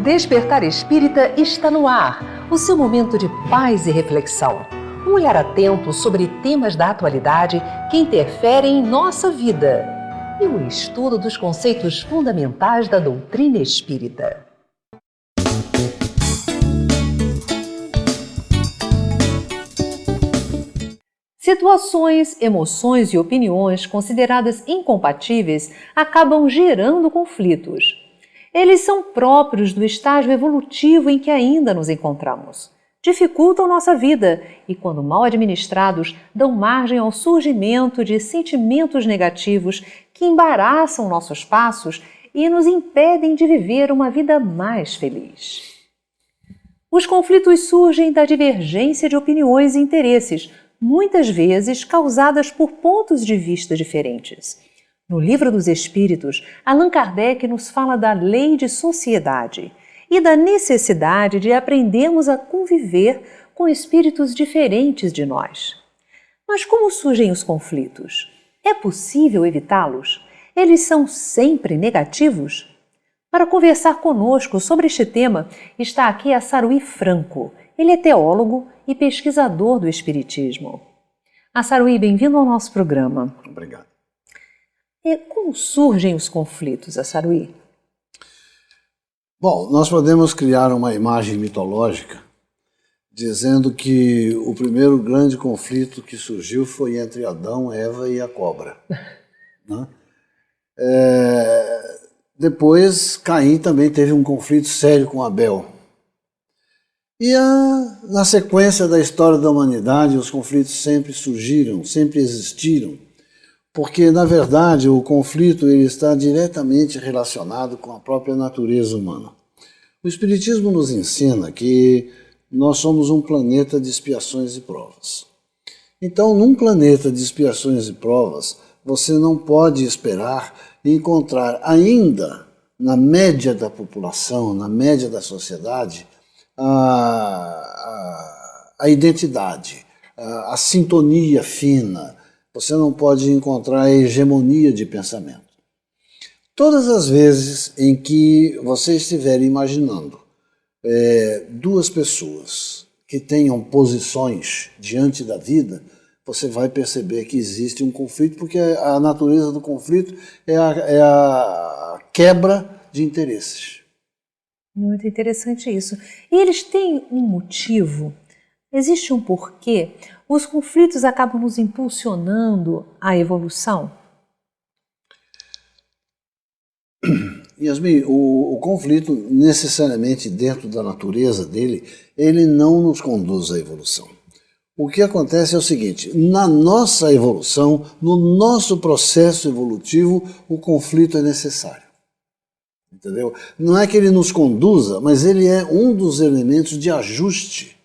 Despertar Espírita está no ar, o seu momento de paz e reflexão. Um olhar atento sobre temas da atualidade que interferem em nossa vida e o estudo dos conceitos fundamentais da doutrina espírita. Situações, emoções e opiniões consideradas incompatíveis acabam gerando conflitos. Eles são próprios do estágio evolutivo em que ainda nos encontramos. Dificultam nossa vida e, quando mal administrados, dão margem ao surgimento de sentimentos negativos que embaraçam nossos passos e nos impedem de viver uma vida mais feliz. Os conflitos surgem da divergência de opiniões e interesses, muitas vezes causadas por pontos de vista diferentes. No Livro dos Espíritos, Allan Kardec nos fala da lei de sociedade e da necessidade de aprendermos a conviver com espíritos diferentes de nós. Mas como surgem os conflitos? É possível evitá-los? Eles são sempre negativos? Para conversar conosco sobre este tema, está aqui a Saruí Franco. Ele é teólogo e pesquisador do Espiritismo. Saruí, bem-vindo ao nosso programa. Obrigado. E como surgem os conflitos, Saruí? Bom, nós podemos criar uma imagem mitológica dizendo que o primeiro grande conflito que surgiu foi entre Adão, Eva e a cobra. Né? Depois, Caim também teve um conflito sério com Abel. E na sequência da história da humanidade, os conflitos sempre surgiram, sempre existiram, porque, na verdade, o conflito ele está diretamente relacionado com a própria natureza humana. O Espiritismo nos ensina que nós somos um planeta de expiações e provas. Então, num planeta de expiações e provas, você não pode esperar encontrar ainda, na média da população, na média da sociedade, a identidade, a sintonia fina. Você não pode encontrar a hegemonia de pensamento. Todas as vezes em que você estiver imaginando duas pessoas que tenham posições diante da vida, você vai perceber que existe um conflito, porque a natureza do conflito é a quebra de interesses. Muito interessante isso. E eles têm um motivo? Existe um porquê? Os conflitos acabam nos impulsionando à evolução? Yasmin, o conflito, necessariamente dentro da natureza dele, ele não nos conduz à evolução. O que acontece é o seguinte: na nossa evolução, no nosso processo evolutivo, o conflito é necessário. Entendeu? Não é que ele nos conduza, mas ele é um dos elementos de ajuste,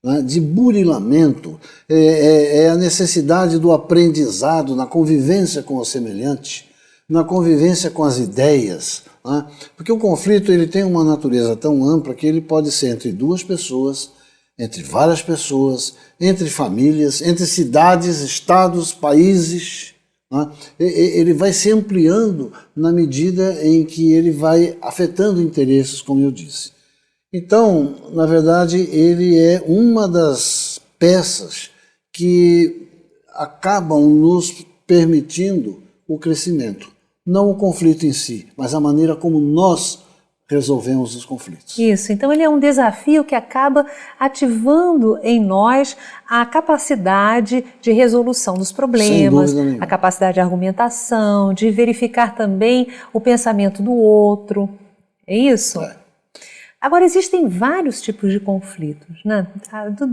né, de burilamento, é a necessidade do aprendizado na convivência com o semelhante, na convivência com as ideias, né? Porque o conflito ele tem uma natureza tão ampla que ele pode ser entre duas pessoas, entre várias pessoas, entre famílias, entre cidades, estados, países. Ele vai se ampliando na medida em que ele vai afetando interesses, como eu disse. Então, na verdade, ele é uma das peças que acabam nos permitindo o crescimento. Não o conflito em si, mas a maneira como nós resolvemos os conflitos. Isso, então ele é um desafio que acaba ativando em nós a capacidade de resolução dos problemas, a capacidade de argumentação, de verificar também o pensamento do outro. É isso? É. Agora, existem vários tipos de conflitos, né?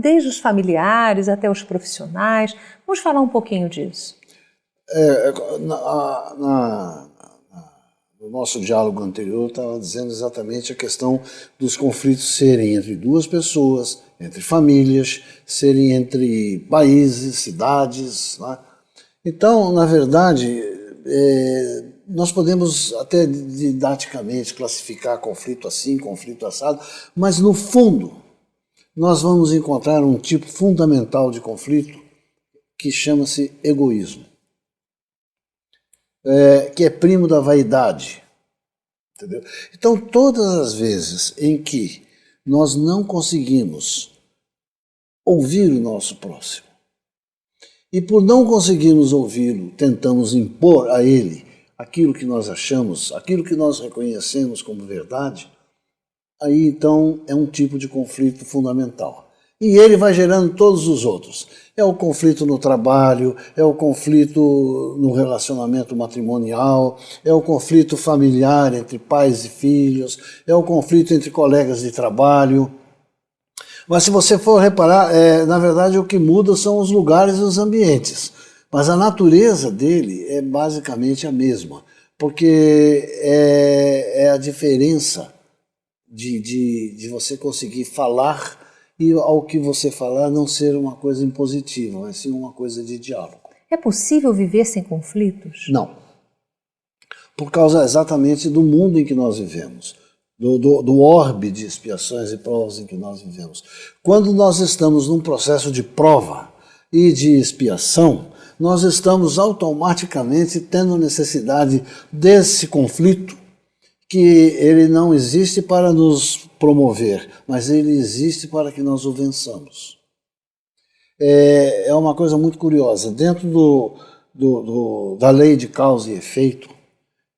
Desde os familiares até os profissionais. Vamos falar um pouquinho disso. No nosso diálogo anterior, eu estava dizendo exatamente a questão dos conflitos serem entre duas pessoas, entre famílias, serem entre países, cidades. Né? Então, na verdade, nós podemos até didaticamente classificar conflito assim, conflito assado, mas no fundo nós vamos encontrar um tipo fundamental de conflito que chama-se egoísmo. Que é primo da vaidade, Entendeu? Então, todas as vezes em que nós não conseguimos ouvir o nosso próximo, e por não conseguirmos ouvi-lo, tentamos impor a ele aquilo que nós achamos, aquilo que nós reconhecemos como verdade, aí então é um tipo de conflito fundamental. E ele vai gerando todos os outros. É o conflito no trabalho, é o conflito no relacionamento matrimonial, é o conflito familiar entre pais e filhos, é o conflito entre colegas de trabalho. Mas se você for reparar, na verdade o que muda são os lugares e os ambientes. Mas a natureza dele é basicamente a mesma, porque é a diferença de você conseguir falar e ao que você falar não ser uma coisa impositiva, mas sim uma coisa de diálogo. É possível viver sem conflitos? Não. Por causa exatamente do mundo em que nós vivemos, do orbe de expiações e provas em que nós vivemos. Quando nós estamos num processo de prova e de expiação, nós estamos automaticamente tendo necessidade desse conflito, que ele não existe para nos promover, mas ele existe para que nós o vençamos. É uma coisa muito curiosa. Dentro da lei de causa e efeito,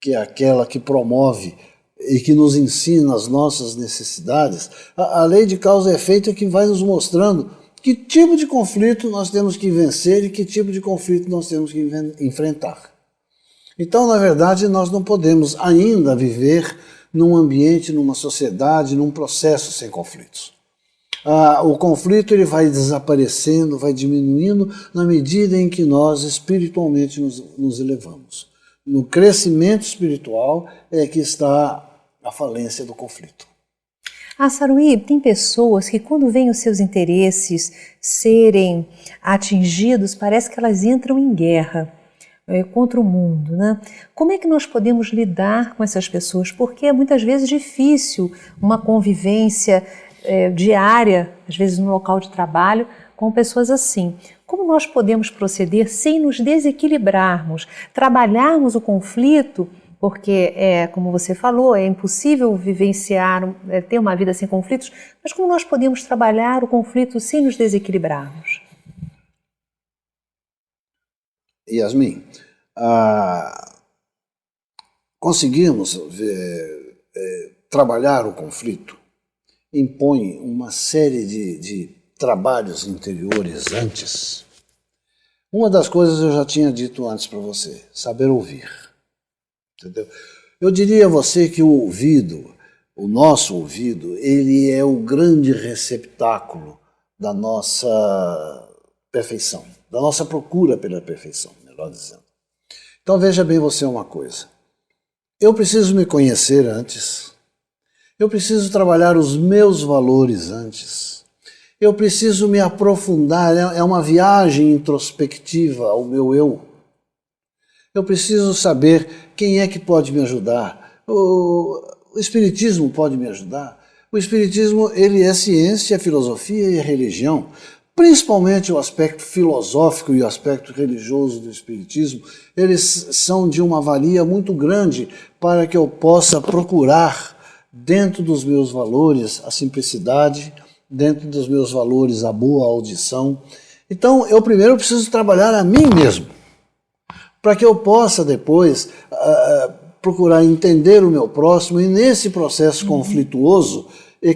que é aquela que promove e que nos ensina as nossas necessidades, a lei de causa e efeito é que vai nos mostrando que tipo de conflito nós temos que vencer e que tipo de conflito nós temos que enfrentar. Então, na verdade, nós não podemos ainda viver num ambiente, numa sociedade, num processo sem conflitos. O conflito ele vai desaparecendo, vai diminuindo na medida em que nós espiritualmente nos elevamos. No crescimento espiritual é que está a falência do conflito. Saruí, tem pessoas que quando veem os seus interesses serem atingidos, parece que elas entram em guerra contra o mundo, né? Como é que nós podemos lidar com essas pessoas? Porque é muitas vezes difícil uma convivência diária, às vezes no local de trabalho, com pessoas assim. Como nós podemos proceder sem nos desequilibrarmos, trabalharmos o conflito, porque, como você falou, é impossível vivenciar, ter uma vida sem conflitos, mas como nós podemos trabalhar o conflito sem nos desequilibrarmos? Yasmin, conseguirmos trabalhar o conflito impõe uma série de trabalhos interiores antes. Uma das coisas eu já tinha dito antes para você, saber ouvir. Entendeu? Eu diria a você que o ouvido, o nosso ouvido, ele é o grande receptáculo da nossa perfeição, da nossa procura pela perfeição, melhor dizendo. Então veja bem você uma coisa. Eu preciso me conhecer antes. Eu preciso trabalhar os meus valores antes. Eu preciso me aprofundar, é uma viagem introspectiva ao meu eu. Eu preciso saber quem é que pode me ajudar. O Espiritismo pode me ajudar. O Espiritismo ele é ciência, filosofia e religião. Principalmente o aspecto filosófico e o aspecto religioso do Espiritismo, eles são de uma valia muito grande para que eu possa procurar, dentro dos meus valores, a simplicidade, dentro dos meus valores, a boa audição. Então, eu primeiro preciso trabalhar a mim mesmo, para que eu possa depois procurar entender o meu próximo e nesse processo conflituoso me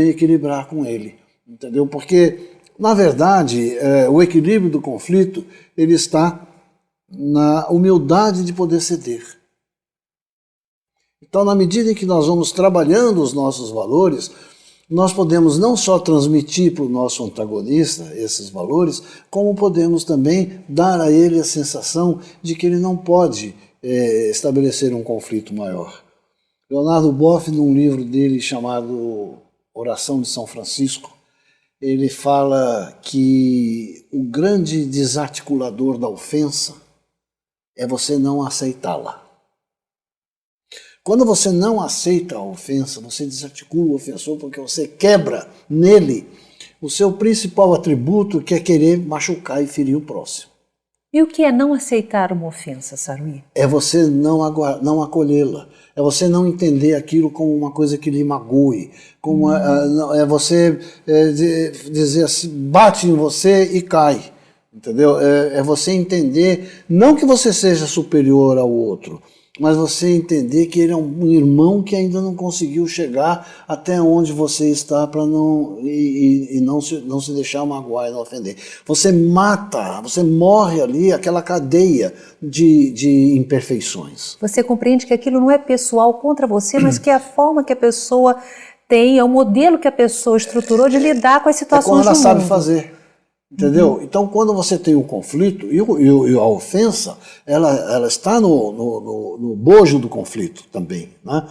equilibrar com ele, entendeu? Porque na verdade o equilíbrio do conflito ele está na humildade de poder ceder. Então, na medida em que nós vamos trabalhando os nossos valores, nós podemos não só transmitir para o nosso antagonista esses valores, como podemos também dar a ele a sensação de que ele não pode estabelecer um conflito maior. Leonardo Boff, num livro dele chamado Oração de São Francisco, ele fala que o grande desarticulador da ofensa é você não aceitá-la. Quando você não aceita a ofensa, você desarticula o ofensor porque você quebra nele o seu principal atributo, que é querer machucar e ferir o próximo. E o que é não aceitar uma ofensa, Saruí? É você não acolhê-la, é você não entender aquilo como uma coisa que lhe magoe, como é você dizer assim, bate em você e cai, entendeu? É você entender, não que você seja superior ao outro, mas você entender que ele é um irmão que ainda não conseguiu chegar até onde você está para não se deixar magoar e não ofender. Você mata, você morre ali aquela cadeia de imperfeições. Você compreende que aquilo não é pessoal contra você, mas que é a forma que a pessoa tem, é o modelo que a pessoa estruturou de lidar com as situações do mundo. É como ela sabe fazer. Entendeu? Então, quando você tem um conflito, e a ofensa, ela está no bojo do conflito também. Né?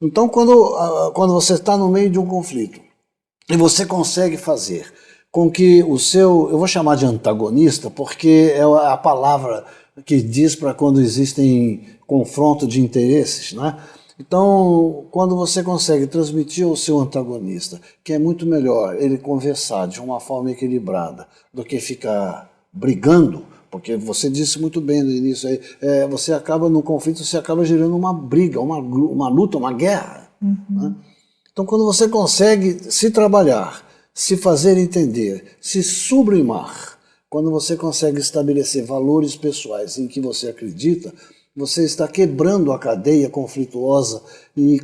Então, quando você está no meio de um conflito, e você consegue fazer com que o seu, eu vou chamar de antagonista, porque é a palavra que diz para quando existem confronto de interesses, né? Então, quando você consegue transmitir ao seu antagonista que é muito melhor ele conversar de uma forma equilibrada do que ficar brigando, porque você disse muito bem no início aí, você acaba no conflito, você acaba gerando uma briga, uma luta, uma guerra. Né? Então, quando você consegue se trabalhar, se fazer entender, se sublimar, quando você consegue estabelecer valores pessoais em que você acredita, você está quebrando a cadeia conflituosa e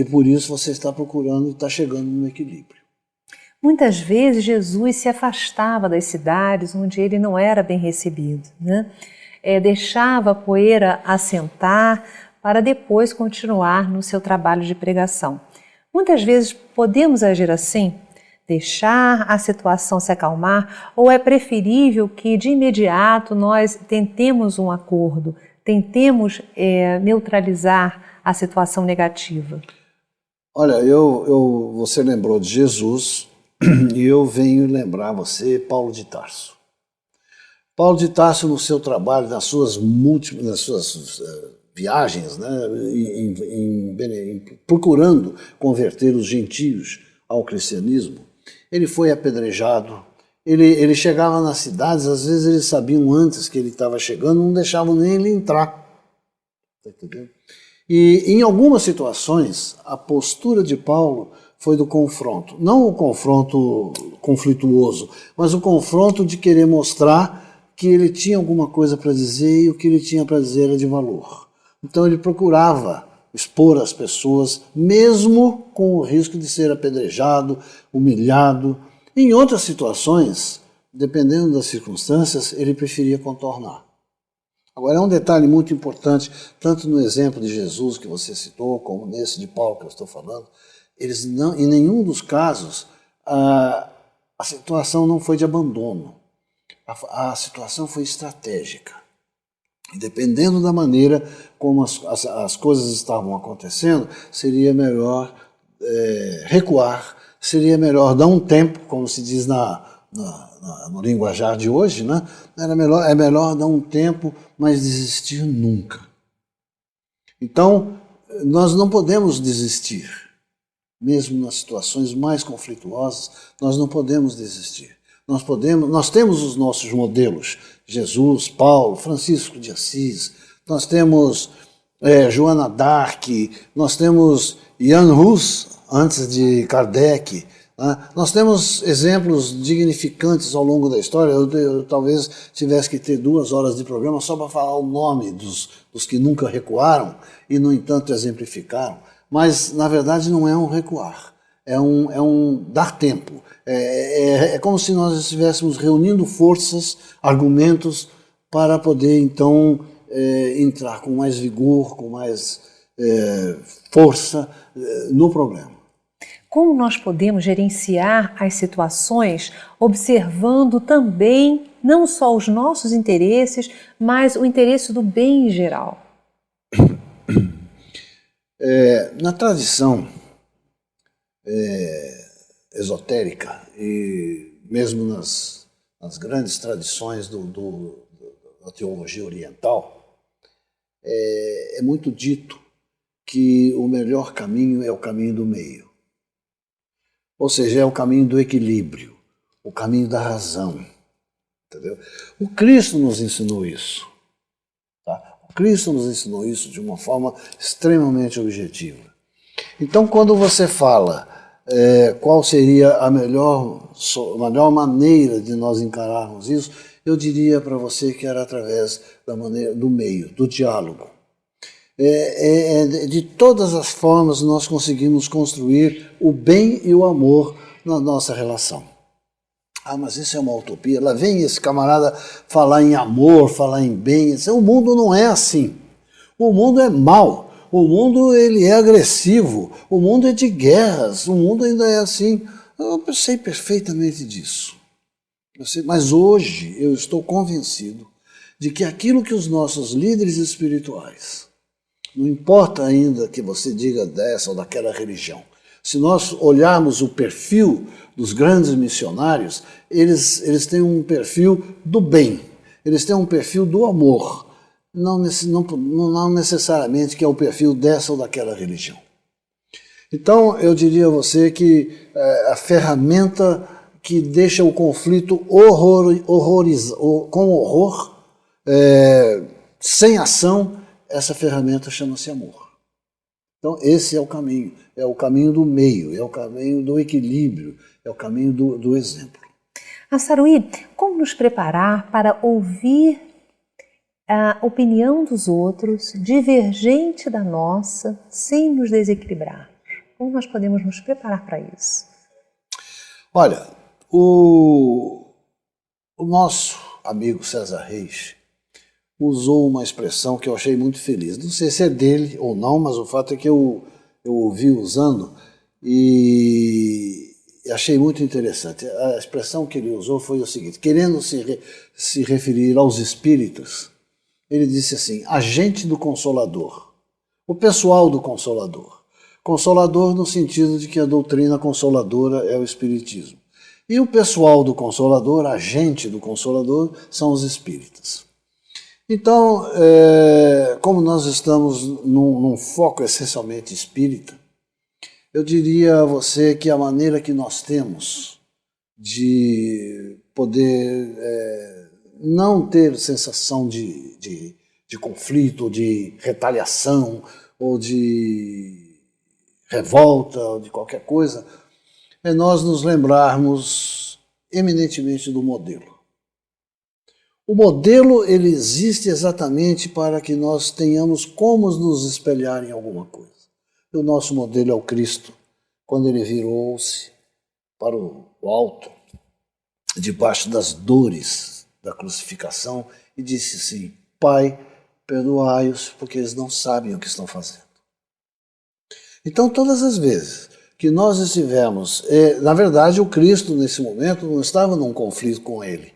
por isso você está procurando e está chegando no equilíbrio. Muitas vezes Jesus se afastava das cidades onde ele não era bem recebido, né? Deixava a poeira assentar para depois continuar no seu trabalho de pregação. Muitas vezes podemos agir assim, deixar a situação se acalmar, ou é preferível que de imediato nós tentemos um acordo, tentemos neutralizar a situação negativa? Olha, você lembrou de Jesus e eu venho lembrar você Paulo de Tarso. Paulo de Tarso, no seu trabalho, nas suas viagens, né, procurando converter os gentios ao cristianismo, ele foi apedrejado. Ele chegava nas cidades, às vezes eles sabiam antes que ele estava chegando, não deixavam nem ele entrar. Entendeu? E em algumas situações, a postura de Paulo foi do confronto. Não o confronto conflituoso, mas o confronto de querer mostrar que ele tinha alguma coisa para dizer e o que ele tinha para dizer era de valor. Então ele procurava expor as pessoas, mesmo com o risco de ser apedrejado, humilhado. Em outras situações, dependendo das circunstâncias, ele preferia contornar. Agora, é um detalhe muito importante, tanto no exemplo de Jesus que você citou, como nesse de Paulo que eu estou falando, eles não, em nenhum dos casos, a situação não foi de abandono, a situação foi estratégica. E dependendo da maneira como as coisas estavam acontecendo, seria melhor recuar, seria melhor dar um tempo, como se diz no linguajar de hoje, né? É melhor dar um tempo, mas desistir nunca. Então, nós não podemos desistir. Mesmo nas situações mais conflituosas, nós não podemos desistir. Nós temos os nossos modelos, Jesus, Paulo, Francisco de Assis, nós temos Joana d'Arc, nós temos Jan Hus, antes de Kardec, né? Nós temos exemplos dignificantes ao longo da história. Eu talvez tivesse que ter 2 horas de programa só para falar o nome dos que nunca recuaram e, no entanto, exemplificaram. Mas, na verdade, não é um recuar, é um dar tempo. É como se nós estivéssemos reunindo forças, argumentos, para poder, então, entrar com mais vigor, com mais força no problema. Como nós podemos gerenciar as situações observando também não só os nossos interesses, mas o interesse do bem em geral? Na tradição esotérica e mesmo nas grandes tradições da teologia oriental, é muito dito que o melhor caminho é o caminho do meio. Ou seja, é o caminho do equilíbrio, o caminho da razão. entendeu? O Cristo nos ensinou isso. Tá? O Cristo nos ensinou isso de uma forma extremamente objetiva. Então, quando você fala qual seria a melhor maneira de nós encararmos isso, eu diria para você que era através do meio, do diálogo. De todas as formas nós conseguimos construir o bem e o amor na nossa relação. Ah, mas isso é uma utopia. Lá vem esse camarada falar em amor, falar em bem. O mundo não é assim. O mundo é mau. O mundo ele é agressivo. O mundo é de guerras. O mundo ainda é assim. Eu sei perfeitamente disso. Mas hoje eu estou convencido de que aquilo que os nossos líderes espirituais, não importa ainda que você diga dessa ou daquela religião, se nós olharmos o perfil dos grandes missionários, eles têm um perfil do bem, eles têm um perfil do amor, não necessariamente que é o perfil dessa ou daquela religião. Então eu diria a você que a ferramenta que deixa o conflito com horror, sem ação, essa ferramenta chama-se amor. Então esse é o caminho do meio, é o caminho do equilíbrio, é o caminho do exemplo. Saruí, como nos preparar para ouvir a opinião dos outros, divergente da nossa, sem nos desequilibrar? Como nós podemos nos preparar para isso? Olha, o nosso amigo César Reis usou uma expressão que eu achei muito feliz. Não sei se é dele ou não, mas o fato é que eu ouvi usando e achei muito interessante. A expressão que ele usou foi o seguinte: querendo se referir aos espíritos, ele disse assim: a gente do Consolador, o pessoal do Consolador. Consolador no sentido de que a doutrina consoladora é o Espiritismo. E o pessoal do Consolador, a gente do Consolador, são os espíritas. Então, como nós estamos num foco essencialmente espírita, eu diria a você que a maneira que nós temos de poder não ter sensação de conflito, de retaliação, ou de revolta, ou de qualquer coisa, é nós nos lembrarmos eminentemente do modelo. O modelo ele existe exatamente para que nós tenhamos como nos espelhar em alguma coisa. E o nosso modelo é o Cristo, quando ele virou-se para o alto, debaixo das dores da crucificação, e disse assim: Pai, perdoai-os, porque eles não sabem o que estão fazendo. Então, todas as vezes que nós estivemos, na verdade, o Cristo, nesse momento, não estava num conflito com ele.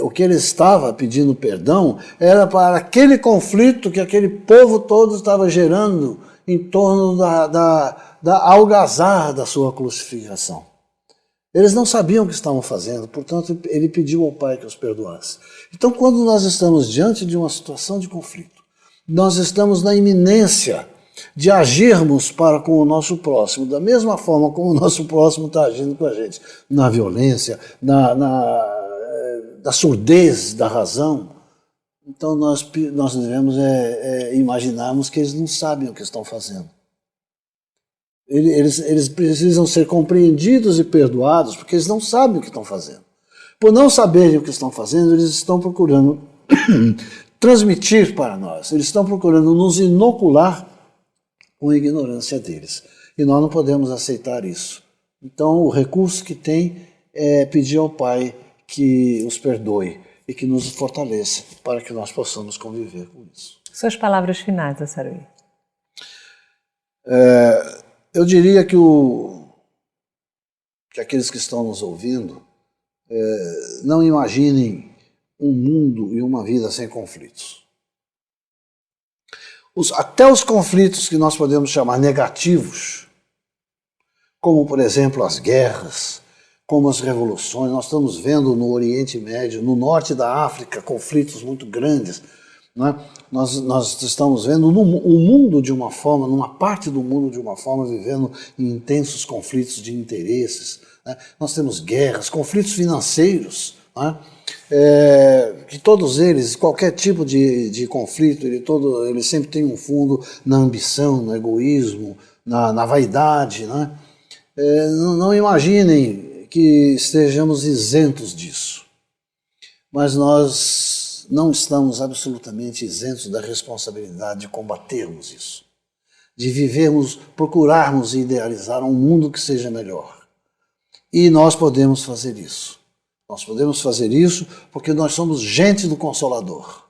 O que ele estava pedindo perdão era para aquele conflito que aquele povo todo estava gerando em torno da algazarra da sua crucificação. Eles não sabiam o que estavam fazendo, portanto, ele pediu ao Pai que os perdoasse. Então, quando nós estamos diante de uma situação de conflito, nós estamos na iminência de agirmos para com o nosso próximo, da mesma forma como o nosso próximo está agindo com a gente, na violência, da surdez da razão. Então nós devemos imaginarmos que eles não sabem o que estão fazendo. Eles precisam ser compreendidos e perdoados porque eles não sabem o que estão fazendo. Por não saberem o que estão fazendo, eles estão procurando transmitir para nós, eles estão procurando nos inocular com a ignorância deles. E nós não podemos aceitar isso. Então o recurso que tem é pedir ao Pai que os perdoe e que nos fortaleça para que nós possamos conviver com isso. Suas palavras finais, Saruí. Eu diria que aqueles que estão nos ouvindo não imaginem um mundo e uma vida sem conflitos. Até os conflitos que nós podemos chamar negativos, como por exemplo as guerras, como as revoluções, nós estamos vendo no Oriente Médio, no norte da África, conflitos muito grandes. Não é? Nós estamos vendo o mundo de uma forma, numa parte do mundo de uma forma, vivendo em intensos conflitos de interesses. Né? Nós temos guerras, conflitos financeiros. Não é? que todos eles, qualquer tipo de conflito, ele sempre tem um fundo na ambição, no egoísmo, na vaidade, né? Não imaginem que estejamos isentos disso, mas nós não estamos absolutamente isentos da responsabilidade de combatermos isso, de vivermos, procurarmos e idealizar um mundo que seja melhor. E nós podemos fazer isso. Nós podemos fazer isso porque nós somos gente do Consolador.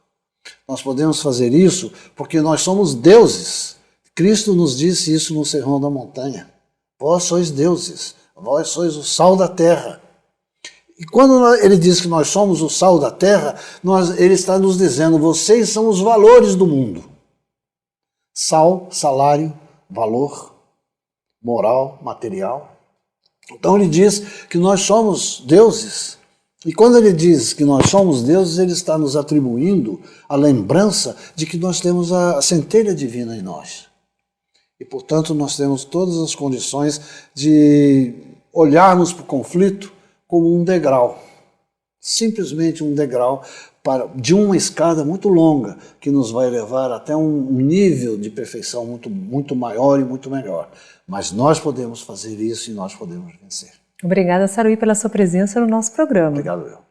Nós podemos fazer isso porque nós somos deuses. Cristo nos disse isso no Sermão da Montanha. Vós sois deuses, vós sois o sal da terra. E quando ele diz que nós somos o sal da terra, ele está nos dizendo, vocês são os valores do mundo. Sal, salário, valor, moral, material. Então ele diz que nós somos deuses. E quando ele diz que nós somos deuses, ele está nos atribuindo a lembrança de que nós temos a centelha divina em nós. E, portanto, nós temos todas as condições de olharmos para o conflito como um degrau. Simplesmente um degrau de uma escada muito longa, que nos vai levar até um nível de perfeição muito maior e muito melhor. Mas nós podemos fazer isso e nós podemos vencer. Obrigada, Saruí, pela sua presença no nosso programa. Obrigado, eu.